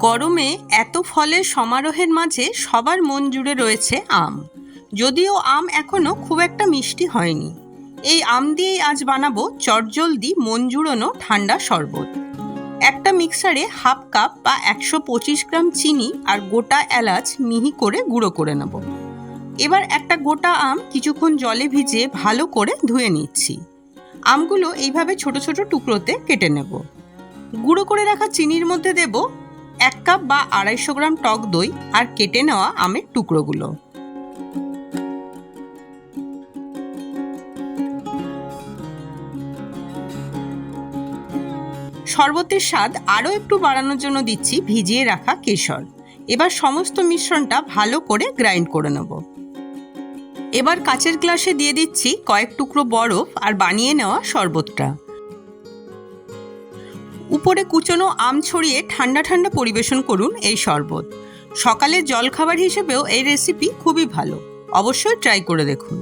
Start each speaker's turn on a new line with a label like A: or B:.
A: গরমে এত ফলের সমারোহের মাঝে সবার মন জুড়ে রয়েছে আম। যদিও আম এখনো খুব একটা মিষ্টি হয়নি। এই আম দিয়েই আজ বানাবো চটজলদি মন জুড়োনো ঠান্ডা শরবত। একটা মিক্সারে হাফ কাপ বা 125 গ্রাম চিনি আর গোটা এলাচ মিহি করে গুঁড়ো করে নেব। এবার একটা গোটা আম কিছুক্ষণ জলে ভিজিয়ে ভালো করে ধুয়ে নিচ্ছি। আমগুলো এইভাবে ছোট ছোট টুকরোতে কেটে নেব। গুঁড়ো করে রাখা চিনির মধ্যে দেব 1 কাপ বা 250 গ্রাম টক দই আর কেটে নেওয়া আমের টুকরোগুলো। শরবতের স্বাদ আরও একটু বাড়ানোর জন্য দিচ্ছি ভিজিয়ে রাখা কেশর। এবার সমস্ত মিশ্রণটা ভালো করে গ্রাইন্ড করে নেব। এবার কাচের গ্লাসে দিয়ে দিচ্ছি কয়েক টুকরো বরফ আর বানিয়ে নেওয়া শরবতটা। উপরে কুচনো আম ছড়িয়ে ঠান্ডা ঠান্ডা পরিবেশন করুন এই শরবত। সকালের জলখাবার হিসেবেও এই রেসিপি খুবই ভালো, অবশ্যই ট্রাই করে দেখুন।